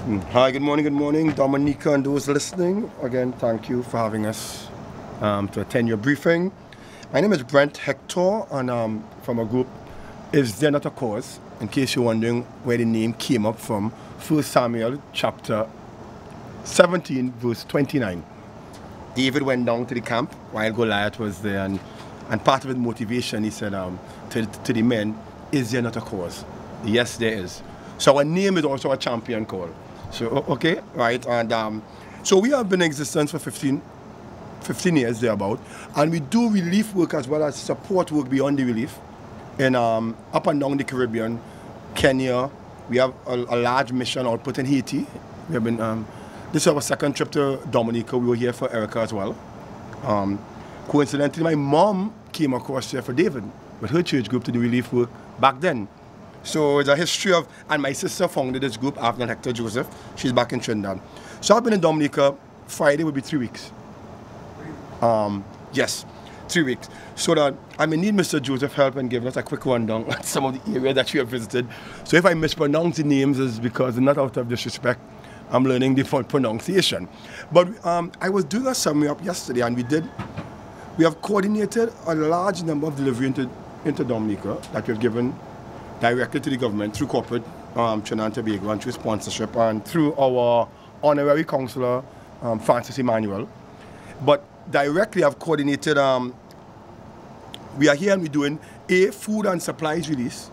Hi, good morning, Dominica and those listening. Again, thank you for having us to attend your briefing. My name is Brent Hector, and from a group, Is There Not a Cause? In case you're wondering where the name came up from, 1 Samuel chapter 17, verse 29. David went down to the camp while Goliath was there, and part of his motivation, he said to the men, is there not a cause? Yes, there is. So our name is also a champion call. So, okay, right, and so we have been in existence for 15 years thereabout, and we do relief work as well as support work beyond the relief in up and down the Caribbean, Kenya. We have a large mission output in Haiti. We have been, this is our second trip to Dominica. We were here for Erica as well. Coincidentally, my mom came across here for David with her church group to do relief work back then. So it's a history of, and my sister founded this group after Hector Joseph. She's back in Trinidad. So I've been in Dominica. Friday will be 3 weeks. Yes, 3 weeks. So that I may need Mr. Joseph help and give us a quick rundown on some of the areas that we have visited. So if I mispronounce the names, it's because not out of disrespect. I'm learning the pronunciation. But I was doing a summary up yesterday, and we have coordinated a large number of delivery into Dominica that we've given directly to the government through corporate Trinidad and Tobago and through sponsorship and through our honorary councillor, Francis Emmanuel. But directly I've coordinated, we are here and we're doing food and supplies relief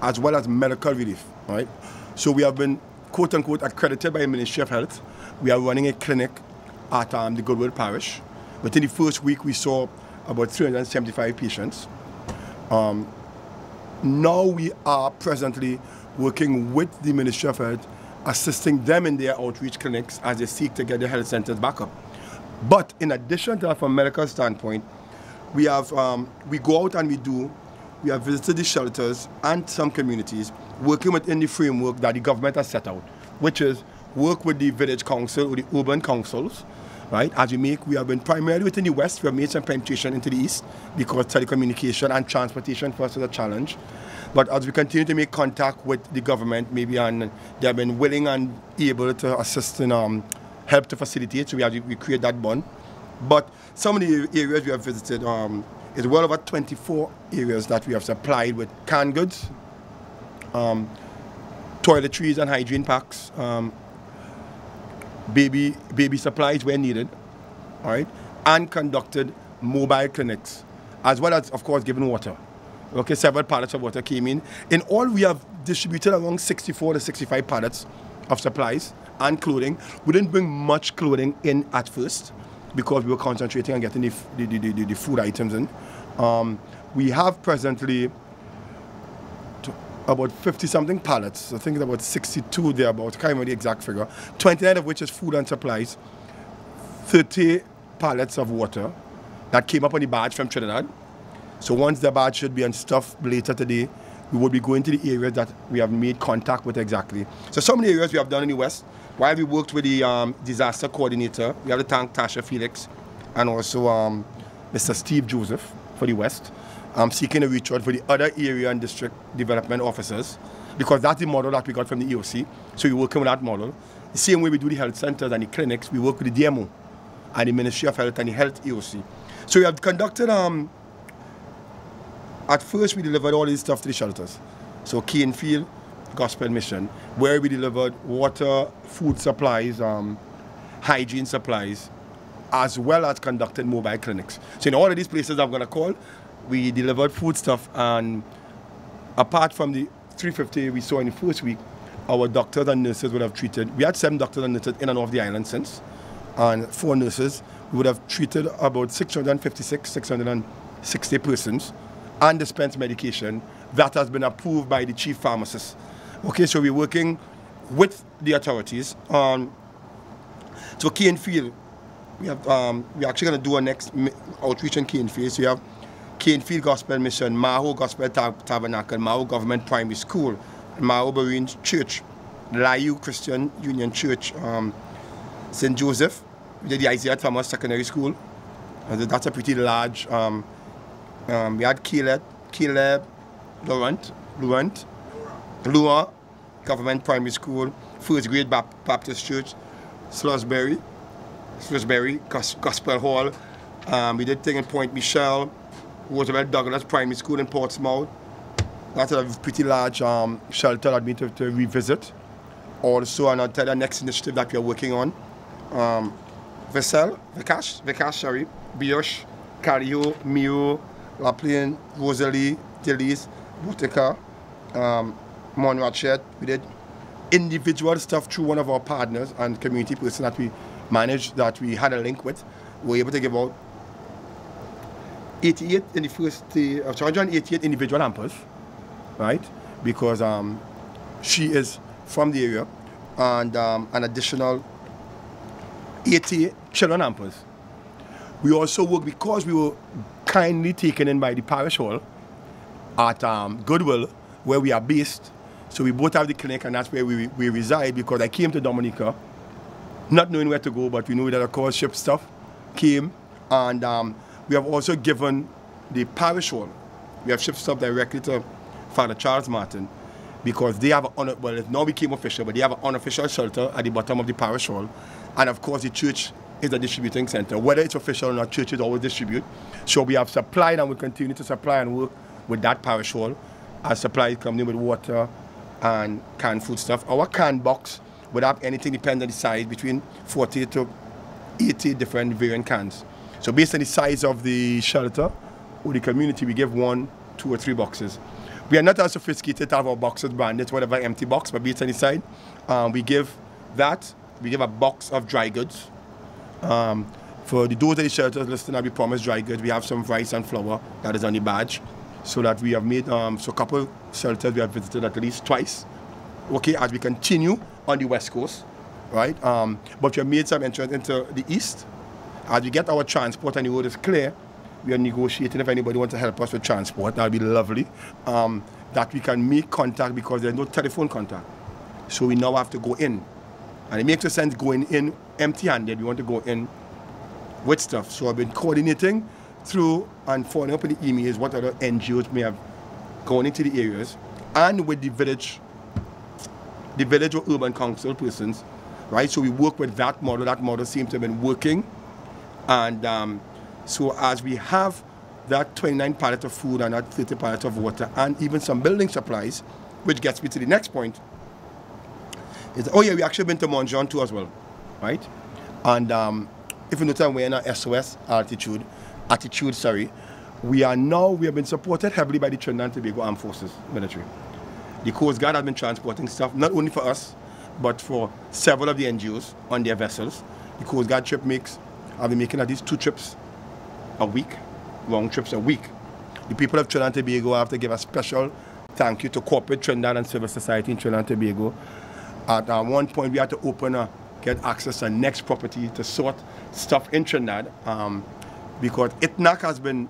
as well as medical relief, right? So we have been, quote unquote, accredited by the Ministry of Health. We are running a clinic at the Goodwood Parish. Within the first week we saw about 375 patients. Now we are presently working with the Ministry of Health, assisting them in their outreach clinics as they seek to get their health centers back up. But in addition to that, from a medical standpoint, we have we go out and we have visited the shelters and some communities, working within the framework that the government has set out, which is work with the village council or the urban councils, right? As we have been primarily within the west. We have made some penetration into the east because telecommunication and transportation for us is a challenge. But as we continue to make contact with the government, and they have been willing and able to assist in help to facilitate, so we create that bond. But some of the areas we have visited is well over 24 areas that we have supplied with canned goods, toiletries and hygiene packs, baby supplies where needed, all right, and conducted mobile clinics, as well as, of course, giving water. Okay, several pallets of water came in. In all, we have distributed around 64 to 65 pallets of supplies and clothing. We didn't bring much clothing in at first because we were concentrating on getting the food items in. We have presently about 50-something pallets. I think it's about 62 thereabouts. I can't remember the exact figure. 29 of which is food and supplies. 30 pallets of water that came up on the barge from Trinidad. So once the barge should be unstuffed later today, we will be going to the areas that we have made contact with exactly. So some of the areas we have done in the west, while we worked with the disaster coordinator, we have to thank Tasha Felix and also Mr. Steve Joseph for the west. I'm seeking a reach out for the other area and district development officers, because that's the model that we got from the EOC. So we're working with that model. The same way we do the health centers and the clinics, we work with the DMO and the Ministry of Health and the Health EOC. So we have conducted, at first we delivered all this stuff to the shelters. So Canefield Gospel Mission, where we delivered water, food supplies, hygiene supplies, as well as conducted mobile clinics. So in all of these places I'm going to call, we delivered food stuff, and apart from the 350 we saw in the first week, our doctors and nurses would have treated, we had 7 doctors and nurses in and off the island since, and 4 nurses. We would have treated about 660 persons and dispensed medication that has been approved by the chief pharmacist. Okay, so we're working with the authorities on, so Canefield, we're actually going to do our next outreach in Canefield. So we have Canefield Gospel Mission, Maho Gospel Tabernacle, Maho Government Primary School, Maho Marine Church, Layu Christian Union Church, St. Joseph, we did the Isaiah Thomas Secondary School. That's a pretty large. We had Caleb, Laurent, Government Primary School, First Grade Baptist Church, Slusbury, Gospel Hall. We did thing in Point Michelle, Roosevelt Douglas Primary School in Portsmouth. That's a pretty large shelter that we need to revisit. Also, and I'll tell you the next initiative that we are working on. Vikash, Biosh, Cario, Mio, La Plaine, Rosalie, Tillis, Dominica, Monrachet. We did individual stuff through one of our partners and community person that we managed, that we had a link with. We were able to give out 88 in the first day, 188 individual hampers, right? Because she is from the area, and an additional 80 children hampers. We also work, because we were kindly taken in by the parish hall at Goodwill, where we are based. So we both have the clinic, and that's where we reside, because I came to Dominica not knowing where to go, but we knew that, of course, ship stuff came. And we have also given the parish hall, we have shipped stuff directly to Father Charles Martin, because they have well, it now became official, but they have an unofficial shelter at the bottom of the parish hall. And of course, the church is a distributing center. Whether it's official or not, churches always distribute. So we have supplied and will continue to supply and work with that parish hall as supply coming in with water and canned food stuff. Our canned box would have anything, depending on the size, between 40 to 80 different variant cans. So based on the size of the shelter or the community, we give 1, 2, or 3 boxes. We are not as sophisticated to have our boxes branded, whatever empty box, but based on the size, we give that. We give a box of dry goods. For those of the shelters listening, we promise dry goods. We have some rice and flour that is on the badge, so that we have made, so a couple shelters we have visited at least twice, okay, as we continue on the West Coast, right? But we have made some entrance into the East. As we get our transport and the road is clear, we are negotiating if anybody wants to help us with transport. That would be lovely. That we can make contact, because there's no telephone contact. So we now have to go in. And it makes no sense going in empty-handed. We want to go in with stuff. So I've been coordinating through and following up in the emails what other NGOs may have gone into the areas, and with the village or urban council persons, right? So we work with that model. That model seems to have been working. And so as we have that 29 pallets of food and that 30 pallets of water and even some building supplies, which gets me to the next point, is, oh yeah, we actually been to Mont Jean too as well, right? And if you notice, we're in our SOS attitude, we have been supported heavily by the Trinidad and Tobago Armed Forces military. The Coast Guard has been transporting stuff, not only for us, but for several of the NGOs on their vessels. The Coast Guard have been making at least 2 trips a week, long trips a week. The people of Trinidad and Tobago have to give a special thank you to corporate Trinidad and civil society in Trinidad and Tobago. At one point, we had to get access to next property to sort stuff in Trinidad, because ITNAC has been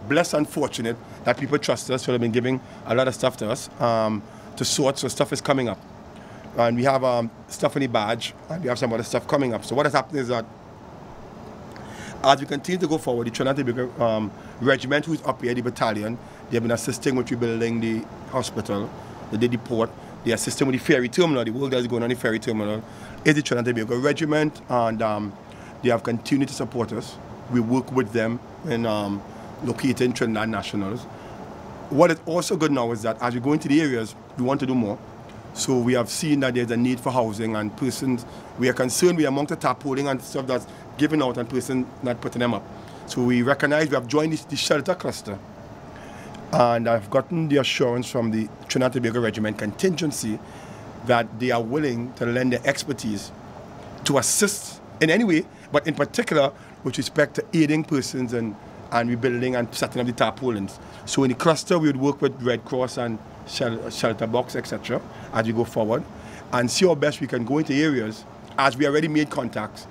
blessed and fortunate that people trust us, so they've been giving a lot of stuff to us to sort, so stuff is coming up. And we have stuff in the badge, and we have some other stuff coming up. So what has happened is that as we continue to go forward, the Trinidad and Tobago regiment, who's up here, the battalion, they have been assisting with rebuilding the hospital, the port. They are assisting with the ferry terminal. The work that is going on in the ferry terminal is the Trinidad and Tobago regiment, and they have continued to support us. We work with them in locating Trinidad nationals. What is also good now is that as we go into the areas, we want to do more. So we have seen that there's a need for housing, and persons, we are concerned with among the tarpaulin and stuff that's given out and persons not putting them up. So we recognize we have joined the shelter cluster. And I've gotten the assurance from the Trinidad and Tobago Regiment contingency that they are willing to lend their expertise to assist in any way, but in particular with respect to aiding persons and rebuilding and setting up the tarpaulins. So in the cluster, we would work with Red Cross and Shelter Box, etc., as we go forward, and see how best we can go into areas, as we already made contacts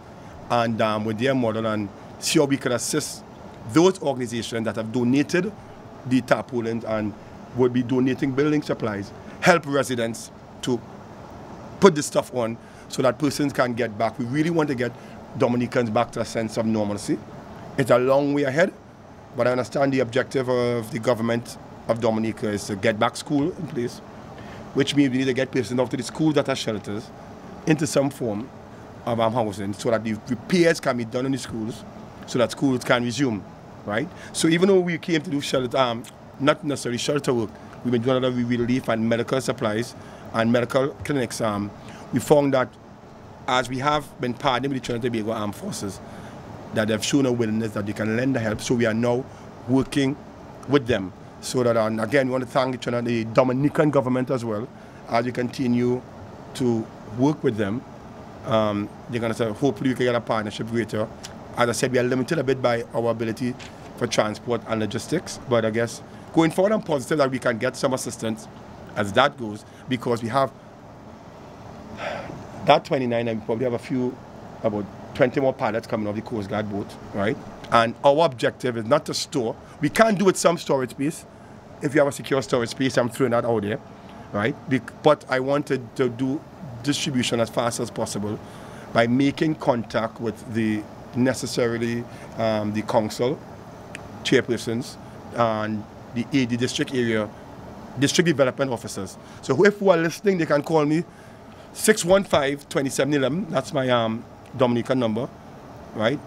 and with their model, and see how we can assist those organizations that have donated the tarpaulins and would be donating building supplies, help residents to put this stuff on so that persons can get back. We really want to get Dominicans back to a sense of normalcy. It's a long way ahead, but I understand the objective of the government of Dominica is to get back school in place, which means we need to get persons off to the schools that are shelters into some form of housing so that the repairs can be done in the schools so that schools can resume, right? So even though we came to do shelter, not necessarily shelter work, we've been doing a lot of relief and medical supplies and medical clinics. We found that as we have been partnering with the Trinidad and Tobago Armed Forces, that they've shown a willingness that they can lend the help, so we are now working with them. So that, and again, we want to thank the Dominican government as well, as we continue to work with them. They're going to say, hopefully we can get a partnership greater. As I said, we are limited a bit by our ability for transport and logistics, but I guess going forward, I'm positive that we can get some assistance as that goes, because we have that 29 and we probably have about 20 more pilots coming off the Coast Guard boat, right? And our objective is not to store. We can do with some storage space. If you have a secure storage space, I'm throwing that out there, right? But I wanted to do distribution as fast as possible by making contact with the council chairpersons and the district development officers. So if you are listening, they can call me 615-2711. That's my Dominica number, right?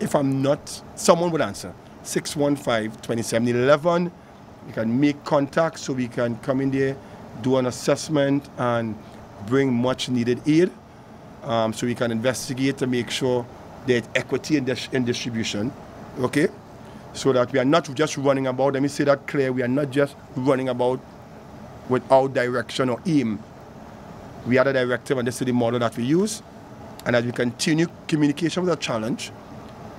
If I'm not, someone will answer. 615-2711. You can make contact so we can come in there, do an assessment, and bring much needed aid. So we can investigate to make sure there's equity in distribution, okay? So that we are not just running about, let me say that clear, we are not just running about without direction or aim. We have a directive, and this is the model that we use. And as we continue, communication was a challenge.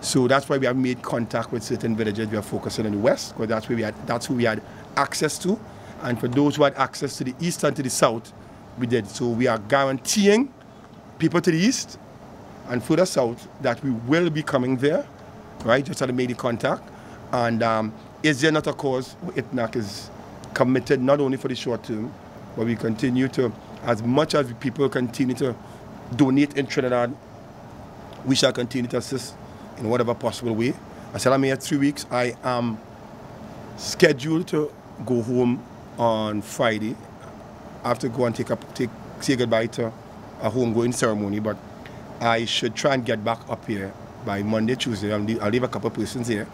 So that's why we have made contact with certain villages. We are focusing on the west, because that's who we had access to. And for those who had access to the east and to the south, we did. So we are guaranteeing people to the east and further south that we will be coming there, right? Just had to make the contact. And is there not a cause? ITNAC is committed not only for the short term, but we continue to, as much as people continue to donate in Trinidad, we shall continue to assist in whatever possible way. I said I'm here 3 weeks. I am scheduled to go home on Friday. I have to go and say goodbye to a homegoing ceremony, but I should try and get back up here by Monday, Tuesday. I'll leave a couple of persons here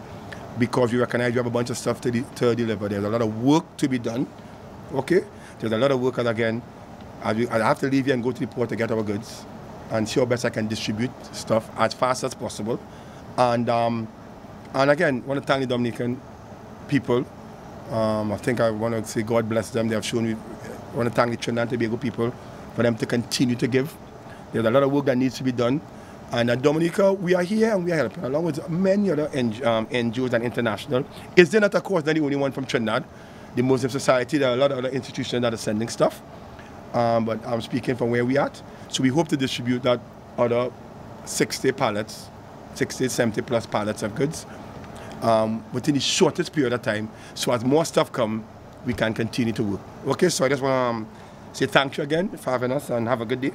because we recognize we have a bunch of stuff to deliver. There's a lot of work to be done, okay? There's a lot of work, and again, I have to leave here and go to the port to get our goods and see how best I can distribute stuff as fast as possible. And again, I want to thank the Dominican people. I think I want to say God bless them. They have shown me. I want to thank the Trinidad and Tobago people for them to continue to give. There's a lot of work that needs to be done. And at Dominica, we are here and we are helping, along with many other NGOs and international. Is there not, of course, not the only one from Trinidad? The Muslim Society, there are a lot of other institutions that are sending stuff. But I'm speaking from where we at. So we hope to distribute that other 60 pallets, 60, 70 plus pallets of goods within the shortest period of time. So as more stuff come, we can continue to work. Okay, so I just want to say thank you again for having us and have a good day.